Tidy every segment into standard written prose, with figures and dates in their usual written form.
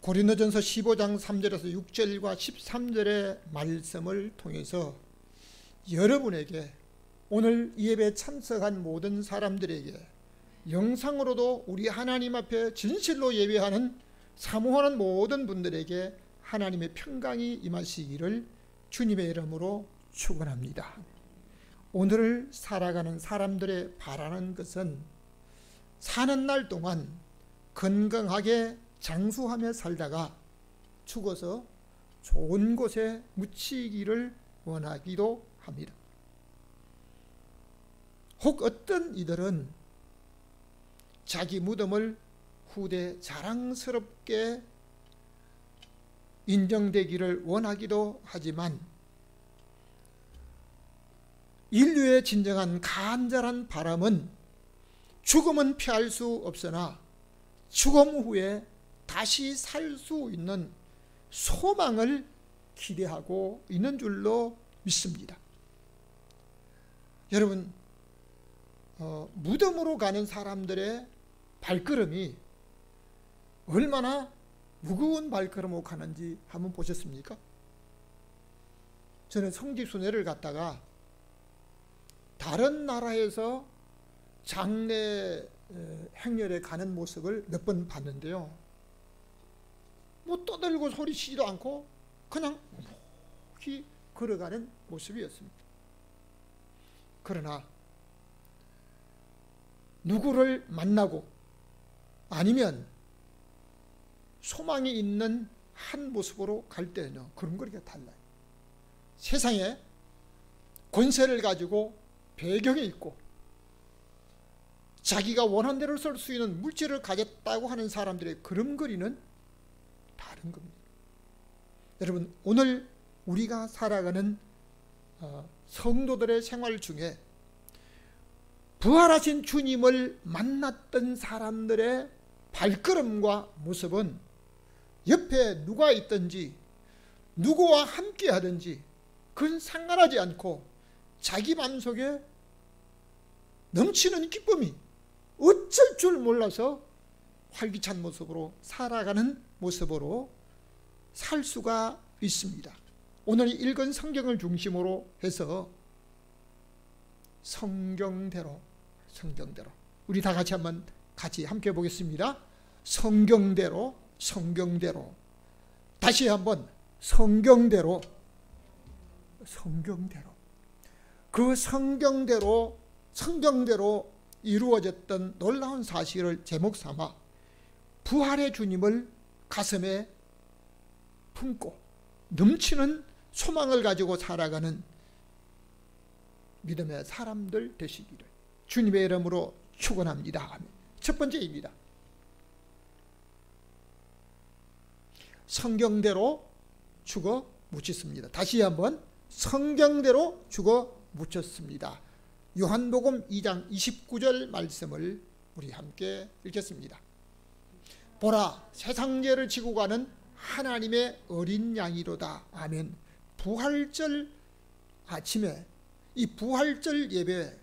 고린도전서 15장 3절에서 6절과 13절의 말씀을 통해서 여러분에게, 오늘 이 예배에 참석한 모든 사람들에게, 영상으로도 우리 하나님 앞에 진실로 예배하는 사모하는 모든 분들에게 하나님의 평강이 임하시기를 주님의 이름으로 축원합니다. 오늘을 살아가는 사람들의 바라는 것은 사는 날 동안 건강하게 장수하며 살다가 죽어서 좋은 곳에 묻히기를 원하기도 합니다. 혹 어떤 이들은 자기 무덤을 후대 자랑스럽게 인정되기를 원하기도 하지만, 인류의 진정한 간절한 바람은 죽음은 피할 수 없으나 죽음 후에 다시 살 수 있는 소망을 기대하고 있는 줄로 믿습니다. 여러분, 무덤으로 가는 사람들의 발걸음이 얼마나 무거운 발걸음으로 가는지 한번 보셨습니까? 저는 성지순례를 갔다가 다른 나라에서 장례 행렬에 가는 모습을 몇 번 봤는데요, 뭐 떠들고 소리치지도 않고 그냥 묵묵히 걸어가는 모습이었습니다. 그러나 누구를 만나고 아니면 소망이 있는 한 모습으로 갈 때는요, 그런 거리가 달라요. 세상에 권세를 가지고 배경이 있고 자기가 원한 대로 쓸 수 있는 물질을 가졌다고 하는 사람들의 걸음걸이는 다른 겁니다. 여러분, 오늘 우리가 살아가는 성도들의 생활 중에 부활하신 주님을 만났던 사람들의 발걸음과 모습은 옆에 누가 있든지 누구와 함께 하든지 그건 상관하지 않고 자기 마음속에 넘치는 기쁨이 어쩔 줄 몰라서 활기찬 모습으로 살아가는 모습으로 살 수가 있습니다. 오늘 읽은 성경을 중심으로 해서 성경대로 우리 다 같이 한번 함께 보겠습니다. 성경대로 다시 한번 성경대로 그 성경대로 이루어졌던 놀라운 사실을 제목 삼아 부활의 주님을 가슴에 품고 넘치는 소망을 가지고 살아가는 믿음의 사람들 되시기를 주님의 이름으로 축원합니다. 첫 번째입니다. 성경대로 죽어 묻혔습니다. 다시 한번 성경대로 죽어 묻혔습니다. 요한복음 2장 29절 말씀을 우리 함께 읽겠습니다. 보라, 세상 죄를 지고 가는 하나님의 어린 양이로다. 아멘. 부활절 아침에 이 부활절 예배에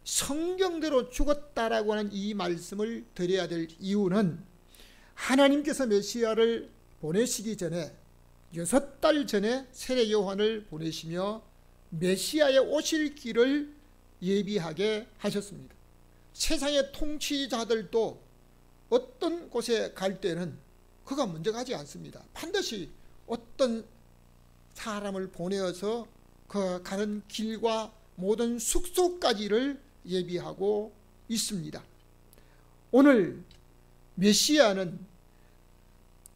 성경대로 죽었다라고 하는 이 말씀을 드려야 될 이유는 하나님께서 메시아를 보내시기 전에 6달 전에 세례 요한을 보내시며 메시아의 오실 길을 예비하게 하셨습니다. 세상의 통치자들도 어떤 곳에 갈 때는 그가 먼저 가지 않습니다. 반드시 어떤 사람을 보내어서 그 가는 길과 모든 숙소까지를 예비하고 있습니다. 오늘 메시아는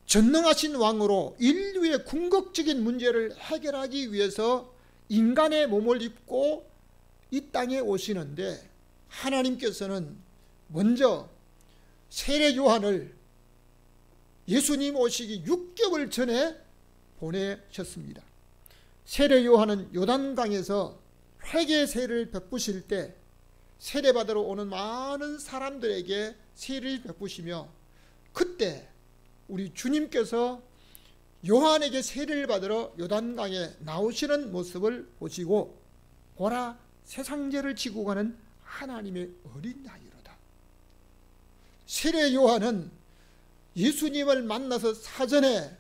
전능하신 왕으로 인류의 궁극적인 문제를 해결하기 위해서 인간의 몸을 입고 이 땅에 오시는데, 하나님께서는 먼저 세례 요한을 예수님 오시기 6개월 전에 보내셨습니다. 세례 요한은 요단강에서 회개 세례를 베푸실 때 세례받으러 오는 많은 사람들에게 세례를 베푸시며, 그때 우리 주님께서 요한에게 세례를 받으러 요단강에 나오시는 모습을 보시고, 보라, 세상 죄를 지고 가는 하나님의 어린 양이로다. 세례 요한은 예수님을 만나서 사전에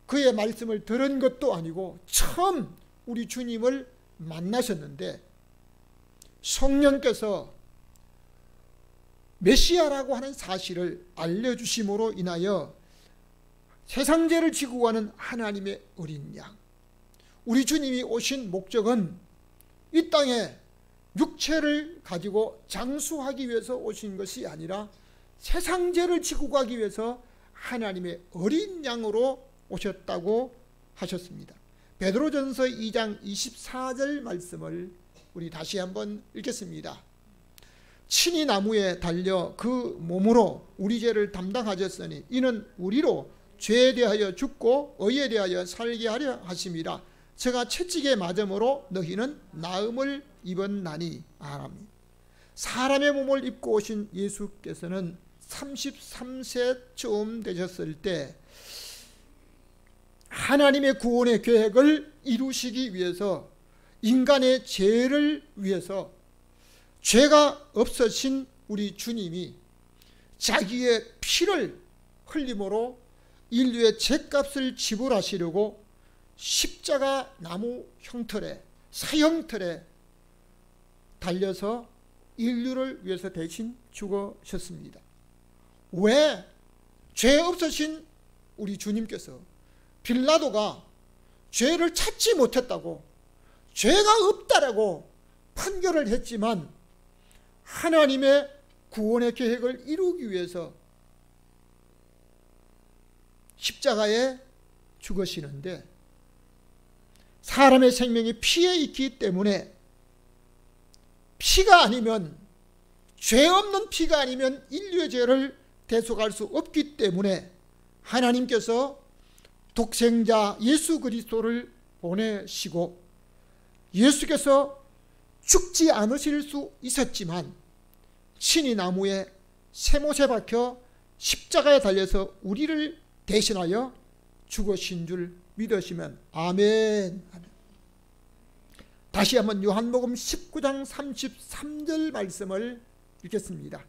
그의 말씀을 들은 것도 아니고 처음 우리 주님을 만나셨는데 성령께서 메시아라고 하는 사실을 알려주심으로 인하여 세상 죄를 지고 가는 하나님의 어린 양, 우리 주님이 오신 목적은 이 땅에 육체를 가지고 장수하기 위해서 오신 것이 아니라 세상 죄를 지고 가기 위해서 하나님의 어린 양으로 오셨다고 하셨습니다. 베드로전서 2장 24절 말씀을 우리 다시 한번 읽겠습니다. 친히 나무에 달려 그 몸으로 우리 죄를 담당하셨으니 이는 우리로 죄에 대하여 죽고 의에 대하여 살게 하려 하심이라. 제가 채찍에 맞음으로 너희는 나음을 입었나니. 아멘. 사람의 몸을 입고 오신 예수께서는 33세쯤 되셨을 때 하나님의 구원의 계획을 이루시기 위해서 인간의 죄를 위해서 죄가 없으신 우리 주님이 자기의 피를 흘림으로 인류의 죄값을 지불하시려고 십자가 나무 형틀에 사형틀에 달려서 인류를 위해서 대신 죽으셨습니다. 왜 죄 없으신 우리 주님께서 빌라도가 죄를 찾지 못했다고 죄가 없다라고 판결을 했지만 하나님의 구원의 계획을 이루기 위해서 십자가에 죽으시는데 사람의 생명이 피에 있기 때문에 피가 아니면 죄 없는 피가 아니면 인류의 죄를 대속할 수 없기 때문에 하나님께서 독생자 예수 그리스도를 보내시고 예수께서 죽지 않으실 수 있었지만 친히 나무에 쇠못에 박혀 십자가에 달려서 우리를 대신하여 죽으신 줄 믿으시면 아멘. 다시 한번 요한복음 19장 33절 말씀을 읽겠습니다.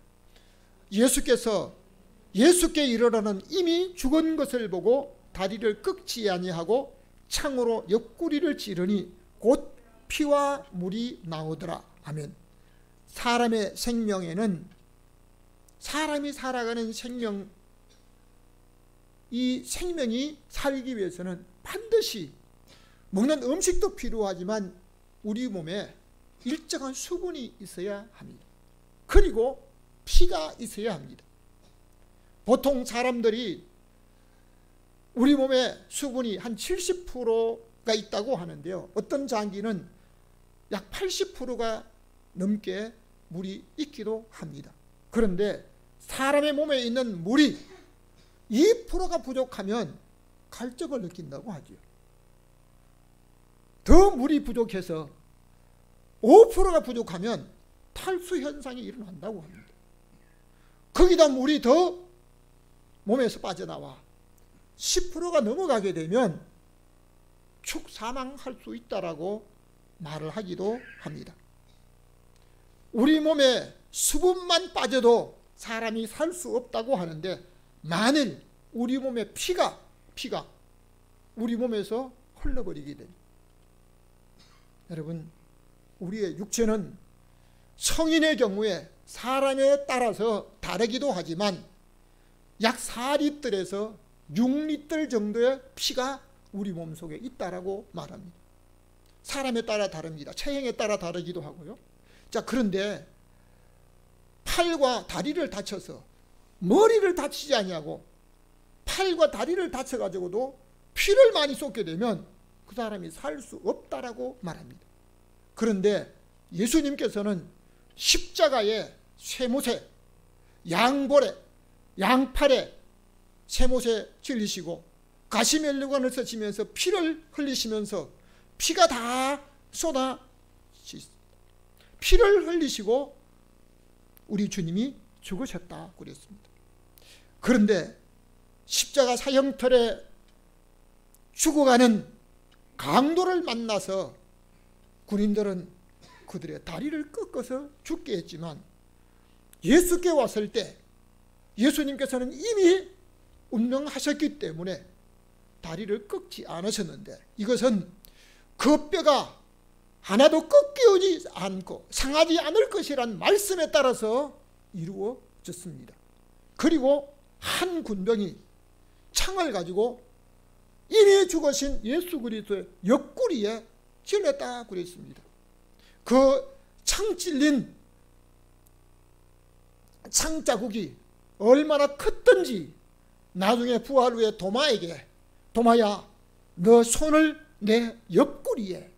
예수께 이르러는 이미 죽은 것을 보고 다리를 꺾지 아니하고 창으로 옆구리를 찌르니 곧 피와 물이 나오더라. 아멘. 사람의 생명에는 사람이 살아가는 생명, 이 생명이 살기 위해서는 반드시 먹는 음식도 필요하지만 우리 몸에 일정한 수분이 있어야 합니다. 그리고 피가 있어야 합니다. 보통 사람들이 우리 몸에 수분이 한 70%가 있다고 하는데요. 어떤 장기는 약 80%가 넘게 물이 있기도 합니다. 그런데 사람의 몸에 있는 물이 2%가 부족하면 갈증을 느낀다고 하죠. 더 물이 부족해서 5%가 부족하면 탈수 현상이 일어난다고 합니다. 거기다 물이 더 몸에서 빠져나와 10%가 넘어가게 되면 축사망할 수 있다라고 말을 하기도 합니다. 우리 몸에 수분만 빠져도 사람이 살 수 없다고 하는데 만일 우리 몸에 피가 우리 몸에서 흘러버리게 됩니다. 여러분, 우리의 육체는 성인의 경우에 사람에 따라서 다르기도 하지만 약 4리터에서 6리터 정도의 피가 우리 몸속에 있다라고 말합니다. 사람에 따라 다릅니다. 체형에 따라 다르기도 하고요. 자, 그런데 팔과 다리를 다쳐서 머리를 다치지 아니하고 팔과 다리를 다쳐가지고도 피를 많이 쏟게 되면 그 사람이 살 수 없다라고 말합니다. 그런데 예수님께서는 십자가에 쇠못에 양볼에 양팔에 쇠못에 찔리시고 가시멜로관을 쓰시면서 피를 흘리시면서 피가 다 피를 흘리시고 우리 주님이 죽으셨다 그랬습니다. 그런데 십자가 사형틀에 죽어가는 강도를 만나서 군인들은 그들의 다리를 꺾어서 죽게 했지만 예수께 왔을 때 예수님께서는 이미 운명하셨기 때문에 다리를 꺾지 않으셨는데, 이것은 그 뼈가 하나도 꺾이지 않고 상하지 않을 것이란 말씀에 따라서 이루어졌습니다. 그리고 한 군병이 창을 가지고 이미 죽으신 예수 그리스도의 옆구리에 찔렀다 그랬습니다. 그 창 찔린 창 자국이 얼마나 컸던지 나중에 부활 후에 도마에게, 도마야 너 손을 내 옆구리에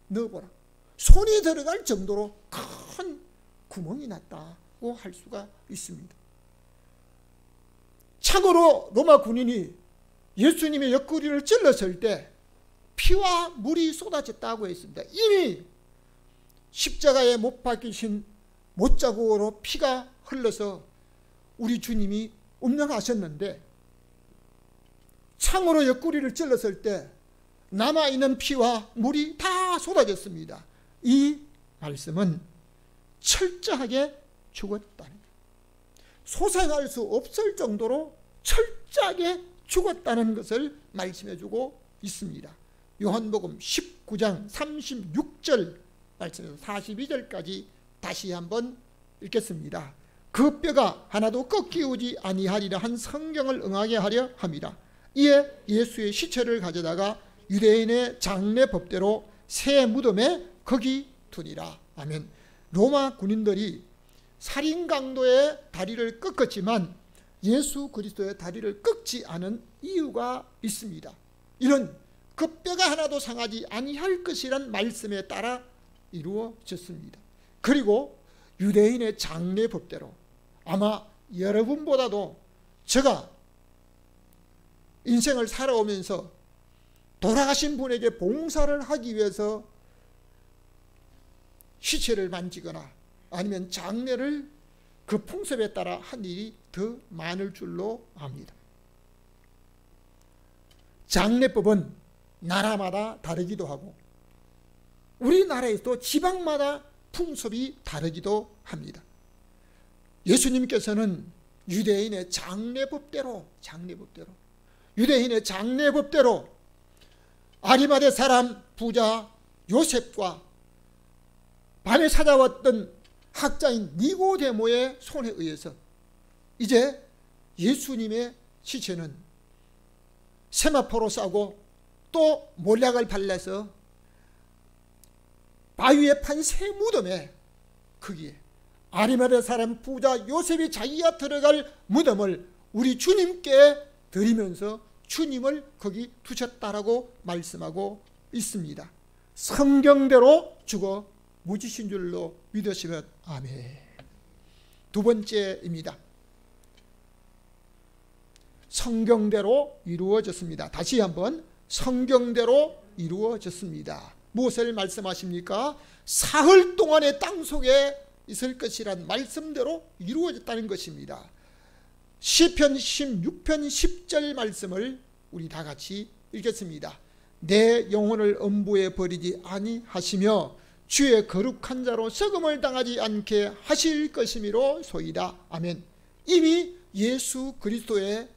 넣어보라, 손이 들어갈 정도로 큰 구멍이 났다고 할 수가 있습니다. 참으로 로마 군인이 예수님의 옆구리를 찔렀을 때 피와 물이 쏟아졌다고 했습니다. 이미 십자가에 못 박히신 못자국으로 피가 흘러서 우리 주님이 운명하셨는데, 창으로 옆구리를 찔렀을 때 남아있는 피와 물이 다 쏟아졌습니다. 이 말씀은 철저하게 죽었다는 것, 소생할 수 없을 정도로 철저하게 죽었다는 것을 말씀해주고 있습니다. 요한복음 19장 36절 말씀에서 42절까지 다시 한번 읽겠습니다. 그 뼈가 하나도 꺾이지 아니하리라 한 성경을 응하게 하려 함이라. 이에 예수의 시체를 가져다가 유대인의 장례 법대로 새 무덤에 거기 두니라. 아멘. 로마 군인들이 살인 강도의 다리를 꺾었지만 예수 그리스도의 다리를 꺾지 않은 이유가 있습니다. 이런 그 뼈가 하나도 상하지 아니할 것이란 말씀에 따라 이루어졌습니다. 그리고 유대인의 장례 법대로, 아마 여러분보다도 제가 인생을 살아오면서 돌아가신 분에게 봉사를 하기 위해서 시체를 만지거나 아니면 장례를 그 풍습에 따라 한 일이 더 많을 줄로 압니다. 장례법은 나라마다 다르기도 하고 우리나라에서도 지방마다 풍습이 다르기도 합니다. 예수님께서는 유대인의 장례법대로 유대인의 장례법대로 아리마대 사람 부자 요셉과 밤에 찾아왔던 학자인 니고데모의 손에 의해서 이제 예수님의 시체는 세마포로 싸고 또 몰약을 발라서 바위에 판 새 무덤에, 거기에 아리마대 사람 부자 요셉이 자기가 들어갈 무덤을 우리 주님께 드리면서 주님을 거기 두셨다라고 말씀하고 있습니다. 성경대로 죽어 묻히신 줄로 믿으시면 아멘. 두 번째입니다. 성경대로 이루어졌습니다. 다시 한번 성경대로 이루어졌습니다. 무엇을 말씀하십니까? 사흘 동안의 땅속에 있을 것이란 말씀대로 이루어졌다는 것입니다. 시편 16편 10절 말씀을 우리 다 같이 읽겠습니다. 내 영혼을 엄부에 버리지 아니하시며 주의 거룩한 자로 썩음을 당하지 않게 하실 것이미로 소이다. 아멘. 이미 예수 그리스도의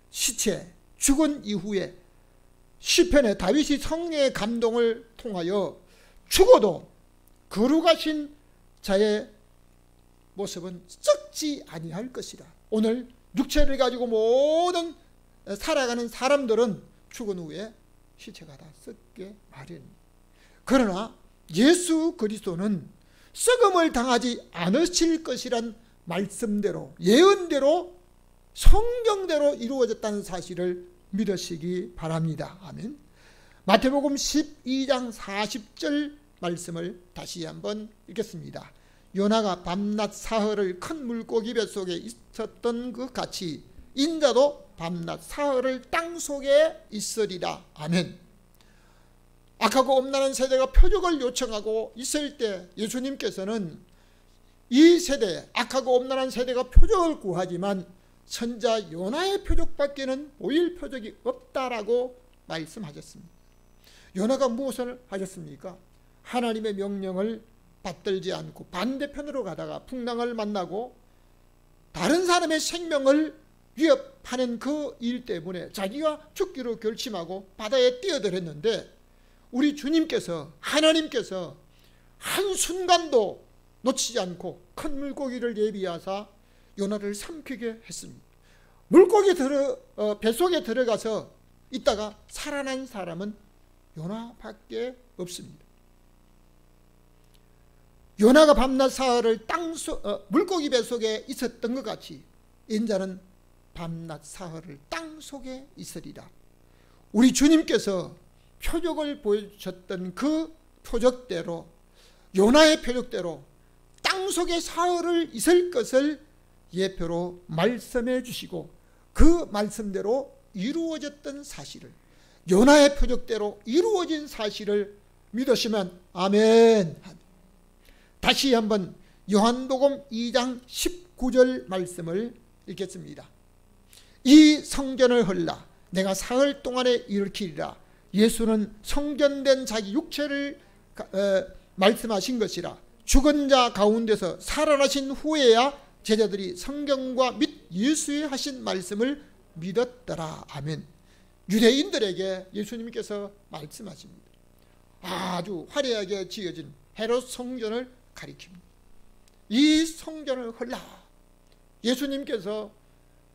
시체, 죽은 이후에 시편에 다윗이 성령의 감동을 통하여 죽어도 거룩하신 자의 모습은 썩지 아니할 것이다. 오늘 육체를 가지고 모든 살아가는 사람들은 죽은 후에 시체가 다 썩게 마련입니다. 그러나 예수 그리스도는 썩음을 당하지 않으실 것이란 말씀대로, 예언대로, 성경대로 이루어졌다는 사실을 믿으시기 바랍니다. 아멘. 마태복음 12장 40절 말씀을 다시 한번 읽겠습니다. 요나가 밤낮 사흘을 큰 물고기 뱃속에 있었던 것 같이 인자도 밤낮 사흘을 땅속에 있으리라. 아멘. 악하고 엄란한 세대가 표적을 요청하고 있을 때 예수님께서는 이 세대, 악하고 엄란한 세대가 표적을 구하지만 선자 요나의 표적밖에는 보일 표적이 없다라고 말씀하셨습니다. 요나가 무엇을 하셨습니까? 하나님의 명령을 받들지 않고 반대편으로 가다가 풍랑을 만나고 다른 사람의 생명을 파는 그 일 때문에 자기가 죽기로 결심하고 바다에 뛰어들었는데 우리 주님께서, 하나님께서 한순간도 놓치지 않고 큰 물고기를 예비하사 요나를 삼키게 했습니다. 물고기 뱃속에 들어가서 있다가 살아난 사람은 요나밖에 없습니다. 요나가 밤낮 사흘을 물고기 뱃속에 있었던 것 같이 인자는 밤낮 사흘을 땅속에 있으리라. 우리 주님께서 표적을 보여주셨던 그 표적대로, 요나의 표적대로 땅속에 사흘을 있을 것을 예표로 말씀해 주시고 그 말씀대로 이루어졌던 사실을, 요나의 표적대로 이루어진 사실을 믿으시면 아멘. 다시 한번 요한복음 2장 19절 말씀을 읽겠습니다. 이 성전을 헐라 내가 사흘 동안에 일으키리라. 예수는 성전된 자기 육체를 말씀하신 것이라. 죽은 자 가운데서 살아나신 후에야 제자들이 성경과 및 예수의 하신 말씀을 믿었더라. 아멘. 유대인들에게 예수님께서 말씀하십니다. 아주 화려하게 지어진 헤롯 성전을 가리킵니다. 이 성전을 헐라. 예수님께서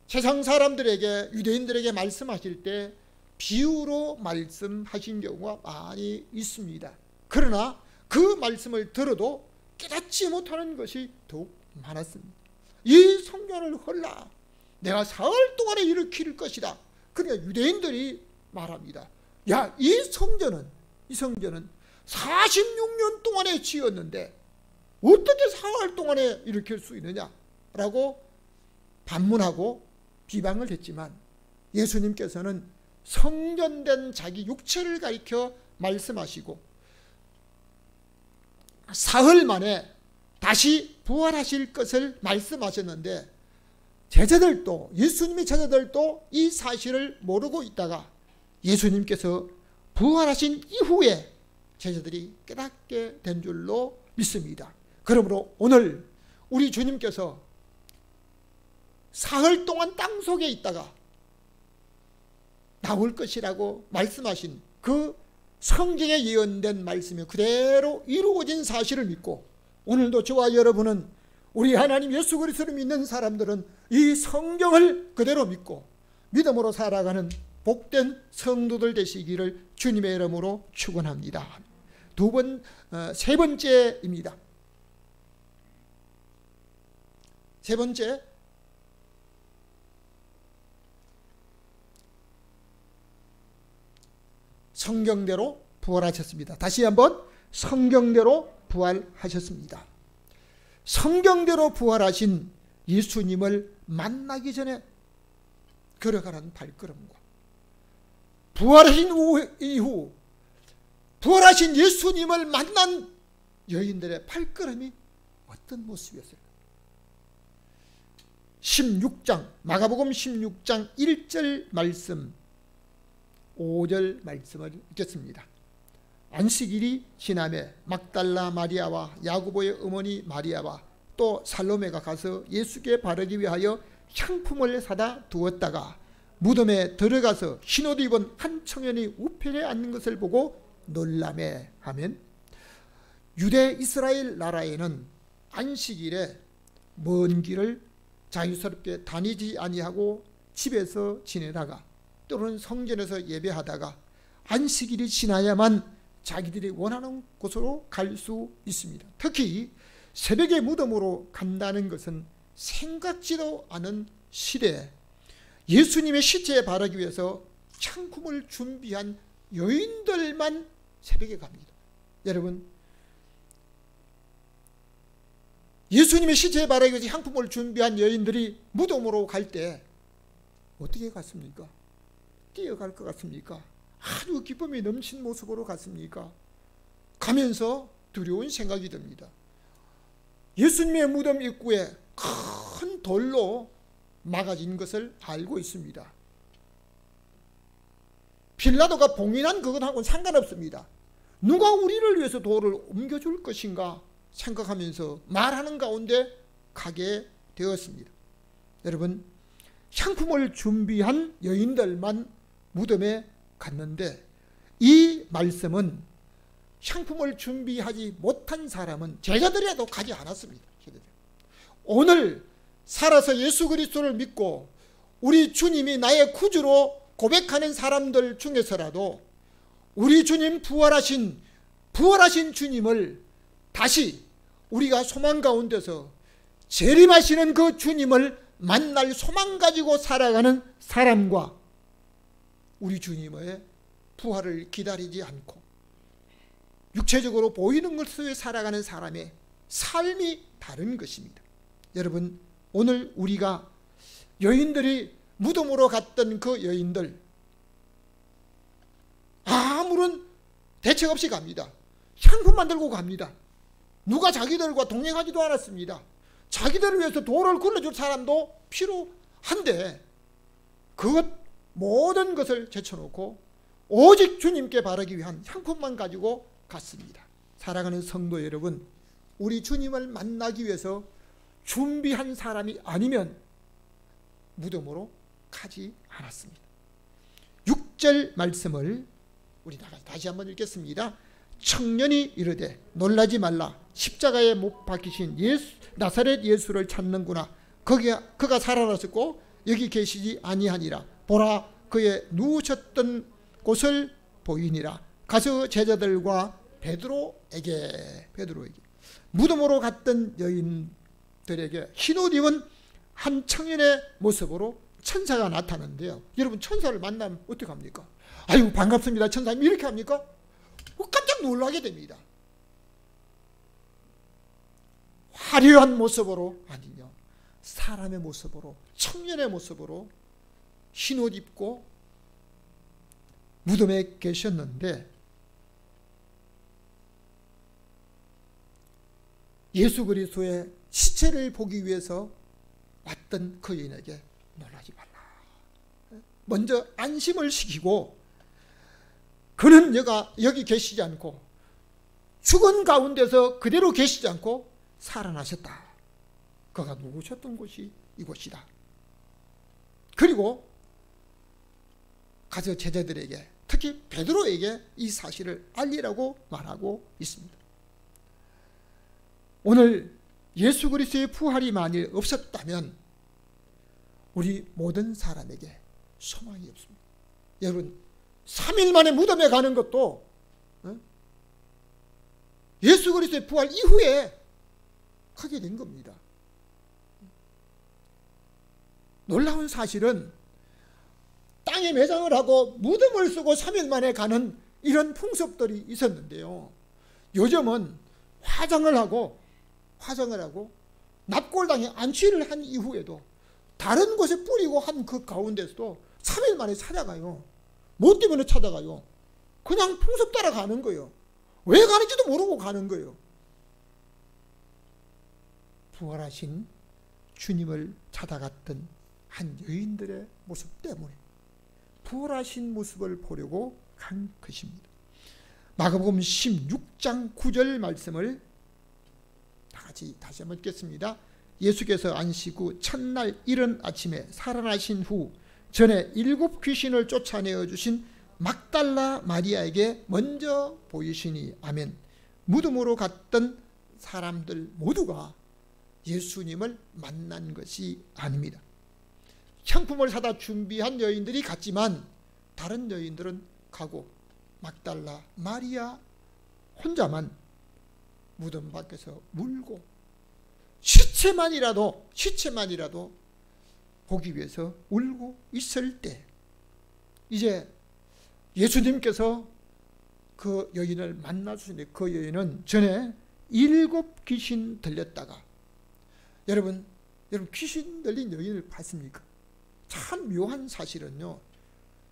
세상 사람들에게, 유대인들에게 말씀하실 때 비유로 말씀하신 경우가 많이 있습니다. 그러나 그 말씀을 들어도 깨닫지 못하는 것이 더욱 많았습니다. 이 성전을 헐라 내가 사흘 동안에 일으킬 것이다. 그러니까 유대인들이 말합니다. 야, 이 성전은 46년 동안에 지었는데 어떻게 사흘 동안에 일으킬 수 있느냐라고 반문하고 비방을 했지만 예수님께서는 성전된 자기 육체를 가리켜 말씀하시고 사흘 만에 다시 부활하실 것을 말씀하셨는데 제자들도, 예수님의 제자들도 이 사실을 모르고 있다가 예수님께서 부활하신 이후에 제자들이 깨닫게 된 줄로 믿습니다. 그러므로 오늘 우리 주님께서 사흘 동안 땅속에 있다가 나올 것이라고 말씀하신 그 성경에 예언된 말씀이 그대로 이루어진 사실을 믿고 오늘도 저와 여러분은, 우리 하나님 예수 그리스도를 믿는 사람들은 이 성경을 그대로 믿고 믿음으로 살아가는 복된 성도들 되시기를 주님의 이름으로 축원합니다. 세 번째입니다. 세 번째, 성경대로 부활하셨습니다. 다시 한번 성경대로 부활하셨습니다. 성경대로 부활하신 예수님을 만나기 전에 걸어가는 발걸음과 부활하신 이후 부활하신 예수님을 만난 여인들의 발걸음이 어떤 모습이었을까? 16장, 마가복음 16장 1절 말씀, 5절 말씀을 읽겠습니다. 안식일이 지나매 막달라 마리아와 야고보의 어머니 마리아와 또 살로메가 가서 예수께 바르기 위하여 향품을 사다 두었다가 무덤에 들어가서 흰옷 입은 한 청년이 우편에 앉는 것을 보고 놀라매 하면, 유대 이스라엘 나라에는 안식일에 먼 길을 자유스럽게 다니지 아니하고 집에서 지내다가 또는 성전에서 예배하다가 안식일이 지나야만 자기들이 원하는 곳으로 갈 수 있습니다. 특히 새벽에 무덤으로 간다는 것은 생각지도 않은 시대에 예수님의 시체에 바르기 위해서 향품을 준비한 여인들만 새벽에 갑니다. 여러분, 예수님의 시체에 바르기 위해서 향품을 준비한 여인들이 무덤으로 갈 때 어떻게 갔습니까? 뛰어갈 것 같습니까? 아주 기쁨이 넘친 모습으로 갔습니까? 가면서 두려운 생각이 듭니다. 예수님의 무덤 입구에 큰 돌로 막아진 것을 알고 있습니다. 빌라도가 봉인한 그것하고는 상관없습니다. 누가 우리를 위해서 돌을 옮겨줄 것인가 생각하면서 말하는 가운데 가게 되었습니다. 여러분, 향품을 준비한 여인들만 무덤에 갔는데, 이 말씀은 향품을 준비하지 못한 사람은 제자들이라도 가지 않았습니다. 오늘 살아서 예수 그리스도를 믿고 우리 주님이 나의 구주로 고백하는 사람들 중에서라도 우리 주님 부활하신 주님을 다시 우리가 소망 가운데서 재림하시는 그 주님을 만날 소망 가지고 살아가는 사람과 우리 주님의 부활을 기다리지 않고 육체적으로 보이는 것을 살아가는 사람의 삶이 다른 것입니다. 여러분, 오늘 우리가 여인들이 무덤으로 갔던 그 여인들, 아무런 대책 없이 갑니다. 향품만 들고 갑니다. 누가 자기들과 동행하지도 않았습니다. 자기들을 위해서 돌을 굴러줄 사람도 필요한데 그것 모든 것을 제쳐놓고 오직 주님께 바라기 위한 향품만 가지고 갔습니다. 사랑하는 성도 여러분, 우리 주님을 만나기 위해서 준비한 사람이 아니면 무덤으로 가지 않았습니다. 6절 말씀을 우리 다시 한번 읽겠습니다. 청년이 이르되 놀라지 말라. 십자가에 못 박히신 나사렛 예수를 찾는구나. 그가 살아나셨고 여기 계시지 아니하니라. 보라, 그의 누우셨던 곳을 보이니라. 가서 제자들과 베드로에게 무덤으로 갔던 여인들에게 흰옷 입은 한 청년의 모습으로 천사가 나타났는데요. 여러분, 천사를 만나면 어떻게 합니까? 아유, 반갑습니다, 천사님, 이렇게 합니까? 깜짝 놀라게 됩니다. 화려한 모습으로 아니요, 사람의 모습으로, 청년의 모습으로 흰옷 입고 무덤에 계셨는데, 예수 그리스도의 시체를 보기 위해서 왔던 그 여인에게 놀라지 말라. 먼저 안심을 시키고, 그는 여기 계시지 않고 죽은 가운데서 그대로 계시지 않고 살아나셨다. 그가 누구셨던 곳이 이곳이다. 그리고 가서 제자들에게, 특히 베드로에게 이 사실을 알리라고 말하고 있습니다. 오늘 예수 그리스도의 부활이 만일 없었다면 우리 모든 사람에게 소망이 없습니다. 여러분, 3일 만에 무덤에 가는 것도 예수 그리스도의 부활 이후에 하게 된 겁니다. 놀라운 사실은 땅에 매장을 하고 무덤을 쓰고 3일 만에 가는 이런 풍습들이 있었는데요. 요즘은 화장을 하고 납골당에 안치를 한 이후에도 다른 곳에 뿌리고 한 그 가운데서도 3일 만에 찾아가요. 뭐 때문에 찾아가요? 그냥 풍습 따라 가는 거예요. 왜 가는지도 모르고 가는 거예요. 부활하신 주님을 찾아갔던 한 여인들의 모습 때문에 부활하신 모습을 보려고 간 것입니다. 마가복음 16장 9절 말씀을 다시 한번 읽겠습니다. 예수께서 안식 후 첫날 이른 아침에 살아나신 후 전에 7 귀신을 쫓아내어 주신 막달라 마리아에게 먼저 보이시니 아멘. 무덤으로 갔던 사람들 모두가 예수님을 만난 것이 아닙니다. 향품을 사다 준비한 여인들이 갔지만 다른 여인들은 가고 막달라 마리아 혼자만 무덤 밖에서 울고 시체만이라도 보기 위해서 울고 있을 때, 이제 예수님께서 그 여인을 만나주시는데, 그 여인은 전에 7 귀신 들렸다가, 여러분 귀신 들린 여인을 봤습니까? 참 묘한 사실은요,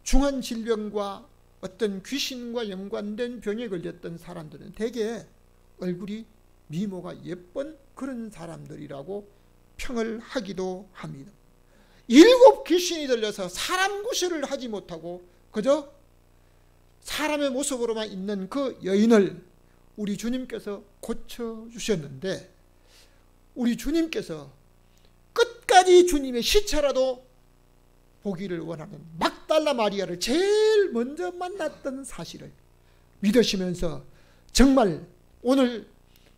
중한 질병과 어떤 귀신과 연관된 병에 걸렸던 사람들은 대개 얼굴이 미모가 예쁜 그런 사람들이라고 평을 하기도 합니다. 7 귀신이 들려서 사람 구실을 하지 못하고 그저 사람의 모습으로만 있는 그 여인을 우리 주님께서 고쳐주셨는데, 우리 주님께서 끝까지 주님의 시체라도 보기를 원하는 막달라 마리아를 제일 먼저 만났던 사실을 믿으시면서 정말 오늘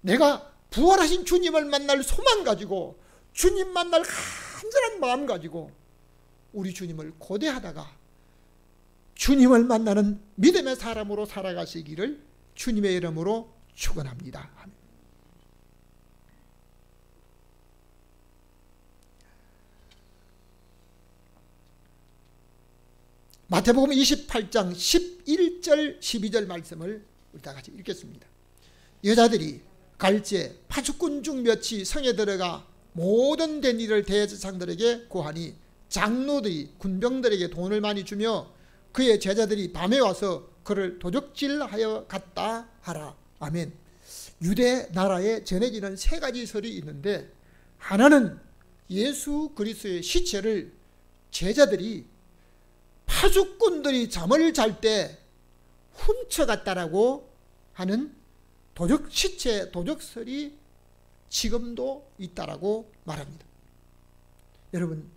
내가 부활하신 주님을 만날 소망 가지고 주님 만날 간절한 마음 가지고 우리 주님을 고대하다가 주님을 만나는 믿음의 사람으로 살아가시기를 주님의 이름으로 축원합니다. 아멘. 마태복음 28장 11절 12절 말씀을 우리 다 같이 읽겠습니다. 여자들이 갈제 파수꾼 중 몇이 성에 들어가 모든 된 일을 대제사장들에게 고하니 장로들이 군병들에게 돈을 많이 주며 그의 제자들이 밤에 와서 그를 도적질하여 갔다 하라. 아멘. 유대 나라에 전해지는 세 가지 설이 있는데, 하나는 예수 그리스도의 시체를 제자들이 파수꾼들이 잠을 잘 때 훔쳐갔다라고 하는 시체 도적설이 지금도 있다라고 말합니다. 여러분,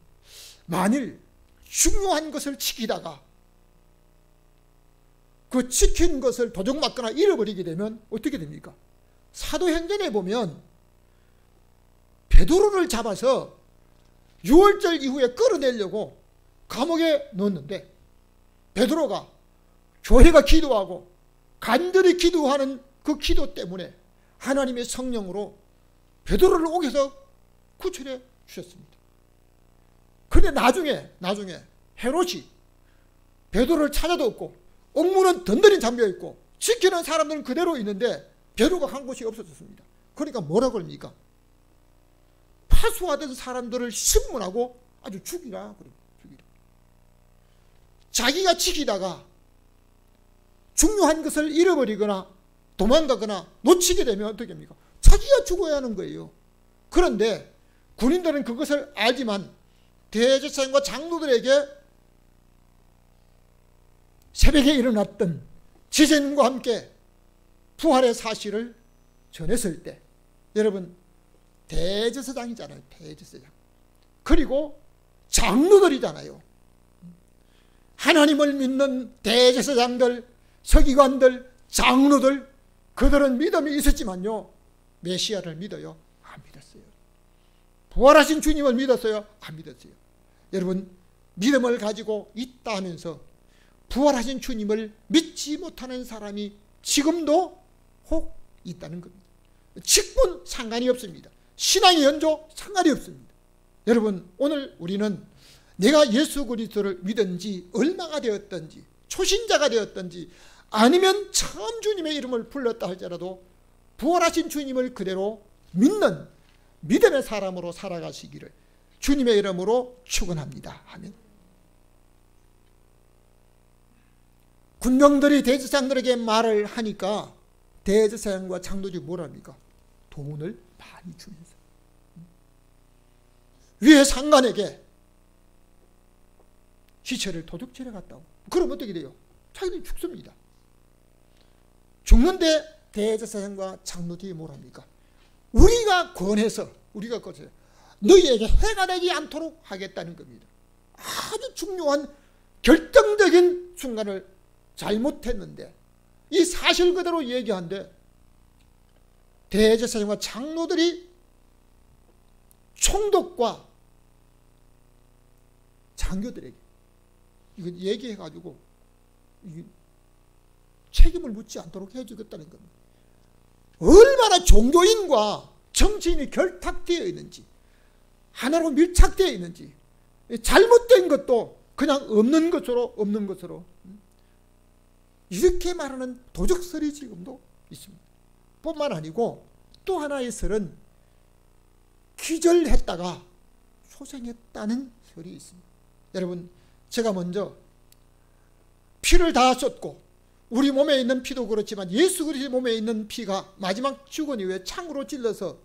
만일 중요한 것을 지키다가 그 지킨 것을 도적 맞거나 잃어버리게 되면 어떻게 됩니까? 사도행전에 보면 베드로를 잡아서 6월절 이후에 끌어내려고 감옥에 넣었는데, 베드로가 교회가 기도하고 간절히 기도하는 그 기도 때문에 하나님의 성령으로 베드로를 옥에서 구출해 주셨습니다. 그런데 나중에 헤롯이 베드로를 찾아도 없고 옥문은 든든히 잠겨 있고 지키는 사람들은 그대로 있는데 베드로가 간 곳이 없어졌습니다. 그러니까 뭐라고 합니까? 파수하던 사람들을 신문하고 아주 죽이라. 자기가 지키다가 중요한 것을 잃어버리거나 도망가거나 놓치게 되면 어떻게 합니까? 자기가 죽어야 하는 거예요. 그런데 군인들은 그것을 알지만 대제사장과 장로들에게 새벽에 일어났던 지진과 함께 부활의 사실을 전했을 때, 여러분, 대제사장이잖아요. 대제사장. 그리고 장로들이잖아요. 하나님을 믿는 대제사장들, 서기관들, 장로들, 그들은 믿음이 있었지만요, 메시아를 믿어요? 안 믿었어요. 부활하신 주님을 믿었어요? 안 믿었어요. 여러분, 믿음을 가지고 있다 하면서 부활하신 주님을 믿지 못하는 사람이 지금도 혹 있다는 겁니다. 직분 상관이 없습니다. 신앙의 연조 상관이 없습니다. 여러분, 오늘 우리는 내가 예수 그리스도를 믿은 지 얼마가 되었든지, 초신자가 되었든지, 아니면 처음 주님의 이름을 불렀다 할지라도 부활하신 주님을 그대로 믿는 믿음의 사람으로 살아가시기를 주님의 이름으로 축원합니다. 아멘. 군병들이 대제사장들에게 말을 하니까 대제사장과 장로들이 뭐랍니까? 돈을 많이 주면서 위에 상관에게 시체를 도둑질해 갔다고. 그럼 어떻게 돼요? 자기들이 죽습니다. 죽는데 대제사장과 장로들이 뭐랍니까? 우리가 권해서 너희에게 해가 되지 않도록 하겠다는 겁니다. 아주 중요한 결정적인 순간을 잘못했는데 이 사실 그대로 얘기한데 대제사장과 장로들이 총독과 장교들에게 이거 얘기해가지고 책임을 묻지 않도록 해주겠다는 겁니다. 얼마나 종교인과 정치인이 결탁되어 있는지, 하나로 밀착되어 있는지, 잘못된 것도 그냥 없는 것으로 이렇게 말하는 도적설이 지금도 있습니다. 뿐만 아니고 또 하나의 설은 기절했다가 소생했다는 설이 있습니다. 여러분, 제가 먼저 피를 다 쏟고 우리 몸에 있는 피도 그렇지만 예수 그리스도의 몸에 있는 피가 마지막 죽은 이후에 창으로 찔러서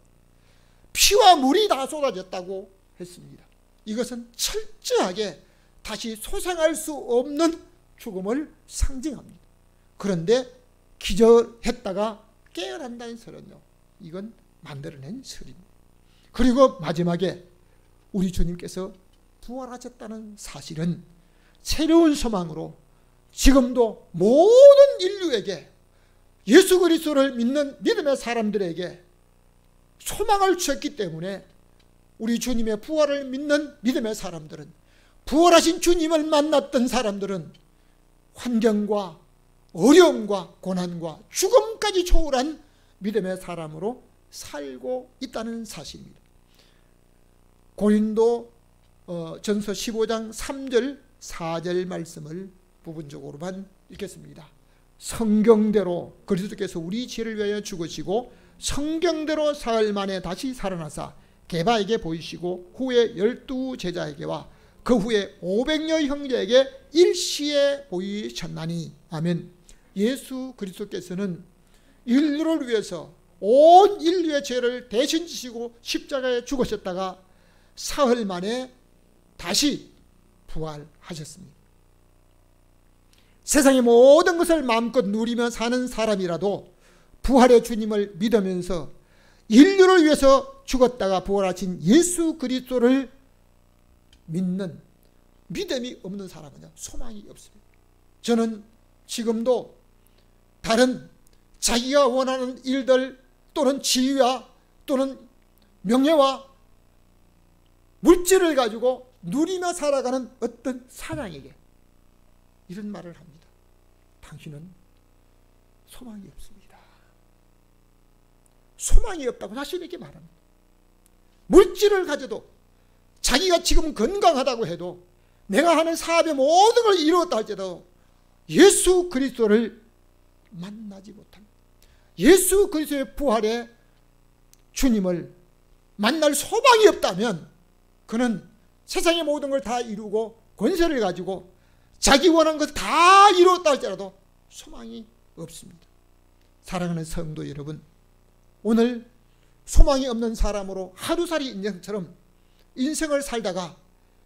피와 물이 다 쏟아졌다고 했습니다. 이것은 철저하게 다시 소생할 수 없는 죽음을 상징합니다. 그런데 기절했다가 깨어난다는 설은요, 이건 만들어낸 설입니다. 그리고 마지막에 우리 주님께서 부활하셨다는 사실은 새로운 소망으로 지금도 모든 인류에게, 예수 그리스도를 믿는 믿음의 사람들에게 소망을 주셨기 때문에 우리 주님의 부활을 믿는 믿음의 사람들은, 부활하신 주님을 만났던 사람들은 환경과 어려움과 고난과 죽음까지 초월한 믿음의 사람으로 살고 있다는 사실입니다. 고린도 전서 15장 3절 4절 말씀을 부분적으로만 읽겠습니다. 성경대로 그리스도께서 우리 죄를 위하여 죽으시고 성경대로 사흘 만에 다시 살아나사 게바에게 보이시고 후에 12 제자에게와 그 후에 500여 형제에게 일시에 보이셨나니. 아멘. 예수 그리스도께서는 인류를 위해서 온 인류의 죄를 대신 지시고 십자가에 죽으셨다가 사흘 만에 다시 부활하셨습니다. 세상의 모든 것을 마음껏 누리며 사는 사람이라도 부활의 주님을 믿으면서 인류를 위해서 죽었다가 부활하신 예수 그리스도를 믿는 믿음이 없는 사람은 소망이 없습니다. 저는 지금도 다른 자기가 원하는 일들 또는 지위와 또는 명예와 물질을 가지고 누리며 살아가는 어떤 사람에게 이런 말을 합니다. 당신은 소망이 없습니다. 소망이 없다고 자신에게 말합니다. 물질을 가져도 자기가 지금 건강하다고 해도 내가 하는 사업의 모든 걸 이루었다 할지라도 예수 그리스도를 만나지 못합니다. 예수 그리스도의 부활에 주님을 만날 소망이 없다면 그는 세상의 모든 걸 다 이루고 권세를 가지고 자기 원하는 것을 다 이루었다 할지라도 소망이 없습니다. 사랑하는 성도 여러분, 오늘 소망이 없는 사람으로 하루살이 인생처럼 인생을 살다가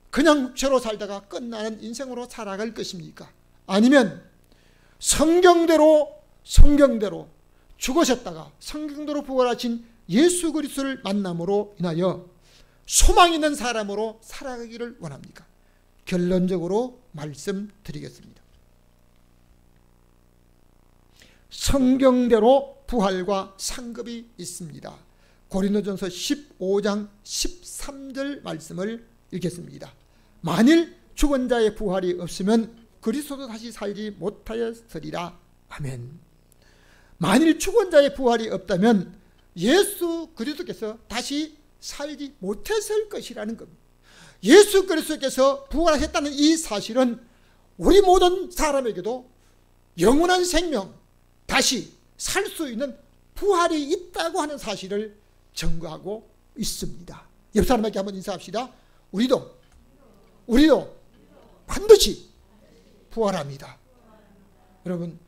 그냥 육체로 살다가 끝나는 인생으로 살아갈 것입니까? 아니면 성경대로 죽으셨다가 성경대로 부활하신 예수 그리스도를 만남으로 인하여 소망 있는 사람으로 살아가기를 원합니까? 결론적으로 말씀드리겠습니다. 성경대로 부활과 상급이 있습니다. 고린도전서 15장 13절 말씀을 읽겠습니다. 만일 죽은 자의 부활이 없으면 그리스도도 다시 살지 못하였으리라. 아멘. 만일 죽은 자의 부활이 없다면 예수 그리스도께서 다시 살지 못했을 것이라는 겁니다. 예수 그리스도께서 부활하셨다는 이 사실은 우리 모든 사람에게도 영원한 생명, 다시 살 수 있는 부활이 있다고 하는 사실을 증거하고 있습니다. 옆 사람에게 한번 인사합시다. 우리도 반드시 부활합니다. 여러분,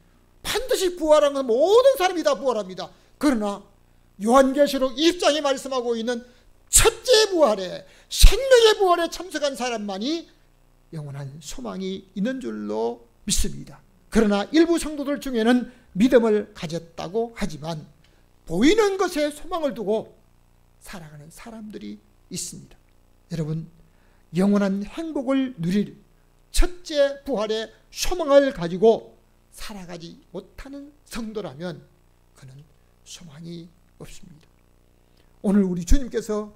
반드시 부활하는 건 모든 사람이 다 부활합니다. 그러나 요한계시록 20장에 말씀하고 있는 첫째 부활에, 생명의 부활에 참석한 사람만이 영원한 소망이 있는 줄로 믿습니다. 그러나 일부 성도들 중에는 믿음을 가졌다고 하지만 보이는 것에 소망을 두고 살아가는 사람들이 있습니다. 여러분, 영원한 행복을 누릴 첫째 부활의 소망을 가지고 살아가지 못하는 성도라면 그는 소망이 없습니다. 오늘 우리 주님께서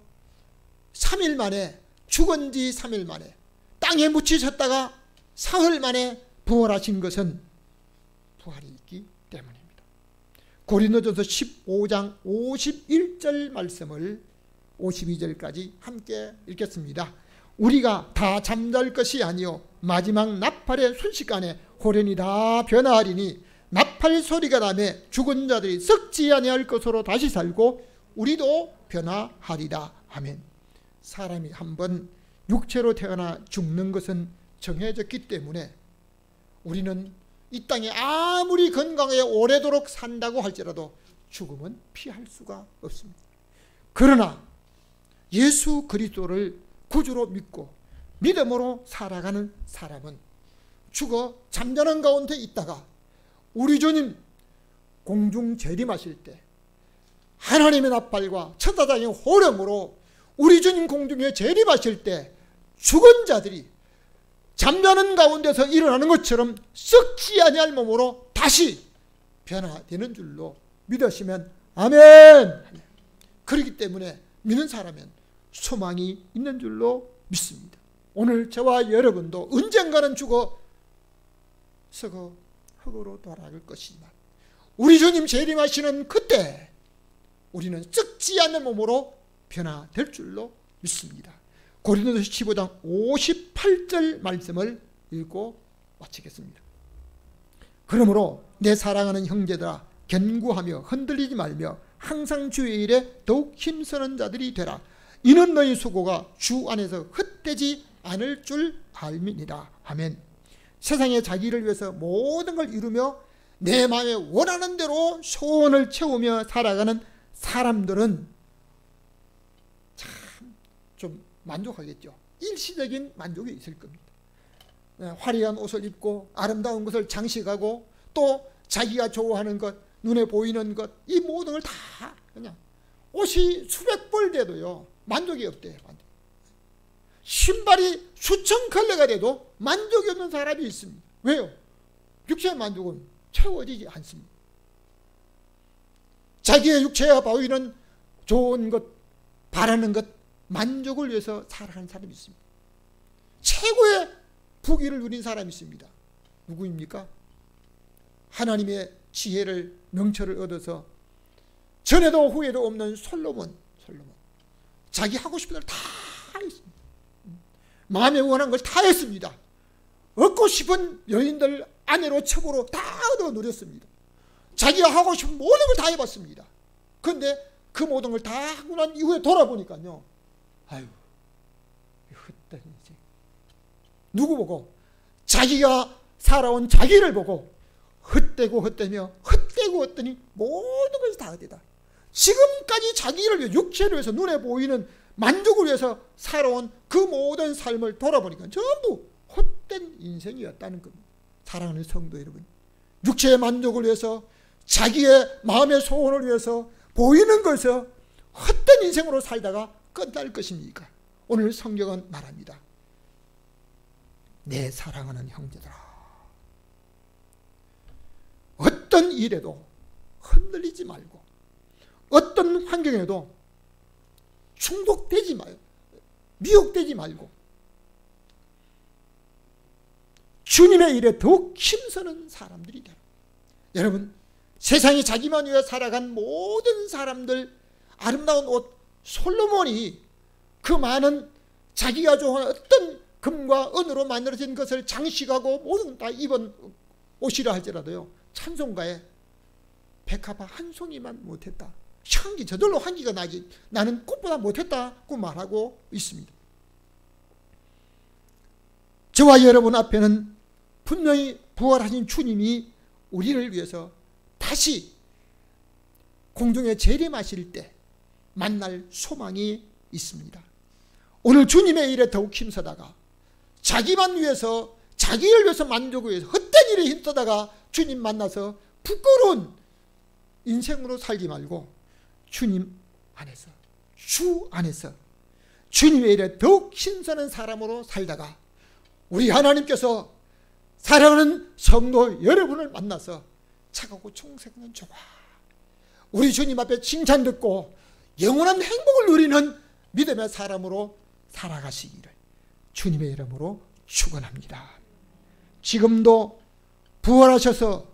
3일 만에, 죽은 지 3일 만에 땅에 묻히셨다가 사흘 만에 부활하신 것은 부활이 있기 때문입니다. 고린도전서 15장 51절 말씀을 52절까지 함께 읽겠습니다. 우리가 다 잠잘 것이 아니요 마지막 나팔의 순식간에 호련히 다 변화하리니 나팔 소리가 나매 죽은 자들이 썩지 아니할 것으로 다시 살고 우리도 변화하리라. 아멘. 사람이 한번 육체로 태어나 죽는 것은 정해졌기 때문에 우리는 이 땅에 아무리 건강하게 오래도록 산다고 할지라도 죽음은 피할 수가 없습니다. 그러나 예수 그리스도를 구주로 믿고 믿음으로 살아가는 사람은 죽어 잠자는 가운데 있다가 우리 주님 공중 재림하실 때 하나님의 나팔과 천사장의 호령으로 우리 주님 공중에 재림하실 때 죽은 자들이 잠자는 가운데서 일어나는 것처럼 썩지 아니할 몸으로 다시 변화되는 줄로 믿으시면 아멘. 그렇기 때문에 믿는 사람은 소망이 있는 줄로 믿습니다. 오늘 저와 여러분도 언젠가는 죽어 썩어 흙으로 돌아갈 것이지만 우리 주님 재림하시는 그때 우리는 썩지 않는 몸으로 변화될 줄로 믿습니다. 고린도서 15장 58절 말씀을 읽고 마치겠습니다. 그러므로 내 사랑하는 형제들아 견고하며 흔들리지 말며 항상 주의 일에 더욱 힘쓰는 자들이 되라. 이는 너희 수고가 주 안에서 헛되지 않을 줄 알미니라. 아멘. 세상에 자기를 위해서 모든 걸 이루며 내 마음에 원하는 대로 소원을 채우며 살아가는 사람들은 참 좀 만족하겠죠. 일시적인 만족이 있을 겁니다. 화려한 옷을 입고 아름다운 것을 장식하고 또 자기가 좋아하는 것, 눈에 보이는 것, 이 모든 걸 다 그냥 옷이 수백 벌 돼도요 만족이 없대요. 신발이 수천 컬레가 돼도 만족이 없는 사람이 있습니다. 왜요? 육체의 만족은 채워지지 않습니다. 자기의 육체가 보이는 좋은 것, 바라는 것, 만족을 위해서 살아가는 사람이 있습니다. 최고의 부귀를 누린 사람이 있습니다. 누구입니까? 하나님의 지혜를, 명철을 얻어서 전에도 후에도 없는 솔로몬. 자기 하고 싶은 걸 다 했습니다. 마음에 원한 걸 다 했습니다. 얻고 싶은 여인들 아내로 첩으로 다 얻어 누렸습니다. 자기가 하고 싶은 모든 걸 다 해봤습니다. 그런데 그 모든 걸 다 하고 난 이후에 돌아보니까요, 아유, 헛된 인생. 누구 보고? 자기가 살아온 자기를 보고 헛되고 헛되며 헛되고 헛되니 모든 것이 다 헛되다. 지금까지 자기를 위해, 육체를 위해서 눈에 보이는 만족을 위해서 살아온 그 모든 삶을 돌아보니까 전부 헛된 인생이었다는 겁니다. 사랑하는 성도 여러분, 육체의 만족을 위해서, 자기의 마음의 소원을 위해서 보이는 것에서 헛된 인생으로 살다가 끝날 것입니까? 오늘 성경은 말합니다. 내 사랑하는 형제들아, 어떤 일에도 흔들리지 말고 어떤 환경에도 충독되지 말고 미혹되지 말고 주님의 일에 더욱 힘쓰는 사람들이 되라. 여러분, 세상이 자기만 위해 살아간 모든 사람들, 아름다운 옷, 솔로몬이 그 많은 자기가 좋아하는 어떤 금과 은으로 만들어진 것을 장식하고 모든 다 입은 옷이라 할지라도요, 찬송가에 백합화 한 송이만 못했다, 향기 저절로 향기가 나지, 나는 꽃보다 못했다고 말하고 있습니다. 저와 여러분 앞에는 분명히 부활하신 주님이 우리를 위해서 다시 공중에 재림하실 때 만날 소망이 있습니다. 오늘 주님의 일에 더욱 힘쓰다가 자기만 위해서, 자기를 위해서 만족을 위해서 헛된 일에 힘쓰다가 주님 만나서 부끄러운 인생으로 살지 말고 주님 안에서, 주 안에서 주님의 일에 더욱 힘쓰는 사람으로 살다가 우리 하나님께서 사랑하는 성도 여러분을 만나서 차가고 총생는 조화, 우리 주님 앞에 칭찬 듣고 영원한 행복을 누리는 믿음의 사람으로 살아가시기를 주님의 이름으로 축원합니다. 지금도 부활하셔서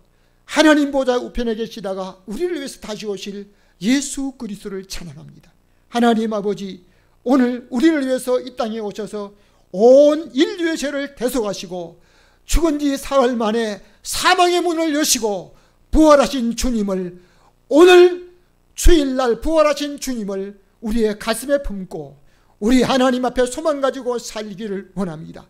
하나님 보좌 우편에 계시다가 우리를 위해서 다시 오실 예수 그리스도를 찬양합니다. 하나님 아버지, 오늘 우리를 위해서 이 땅에 오셔서 온 인류의 죄를 대속하시고 죽은 지 사흘 만에 사망의 문을 여시고 부활하신 주님을, 오늘 주일날 부활하신 주님을 우리의 가슴에 품고 우리 하나님 앞에 소망 가지고 살기를 원합니다.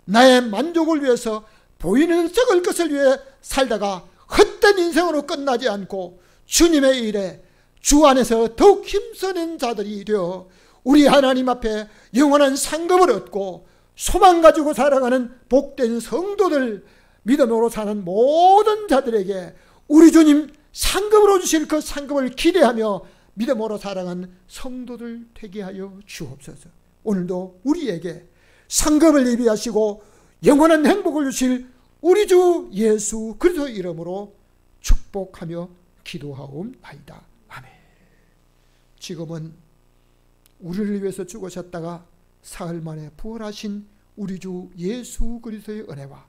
나의 만족을 위해서, 보이는 썩을 것을 위해 살다가 헛된 인생으로 끝나지 않고 주님의 일에 주 안에서 더욱 힘쓰는 자들이 되어 우리 하나님 앞에 영원한 상급을 얻고 소망 가지고 살아가는 복된 성도들, 믿음으로 사는 모든 자들에게 우리 주님 상급으로 주실 그 상급을 기대하며 믿음으로 살아가는 성도들 되게 하여 주옵소서. 오늘도 우리에게 상급을 예비하시고 영원한 행복을 주실 우리 주 예수 그리스도 이름으로 축복하며 기도하옵나이다. 아멘. 지금은 우리를 위해서 죽으셨다가 사흘 만에 부활하신 우리 주 예수 그리스도의 은혜와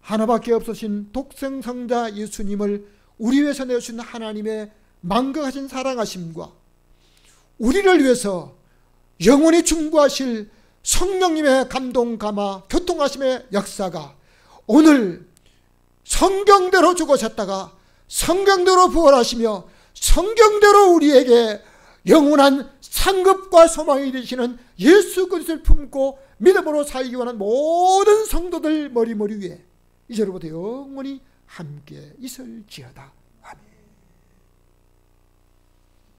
하나밖에 없으신 독생성자 예수님을 우리 위해서 내어주신 하나님의 만극하신 사랑하심과 우리를 위해서 영원히 중보하실 성령님의 감동 감화 교통하심의 역사가 오늘 성경대로 죽으셨다가 성경대로 부활하시며 성경대로 우리에게 영원한 상급과 소망이 되시는 예수 그리스도를 품고 믿음으로 살기 원하는 모든 성도들 머리 위에 이제로부터 영원히 함께 있을지어다.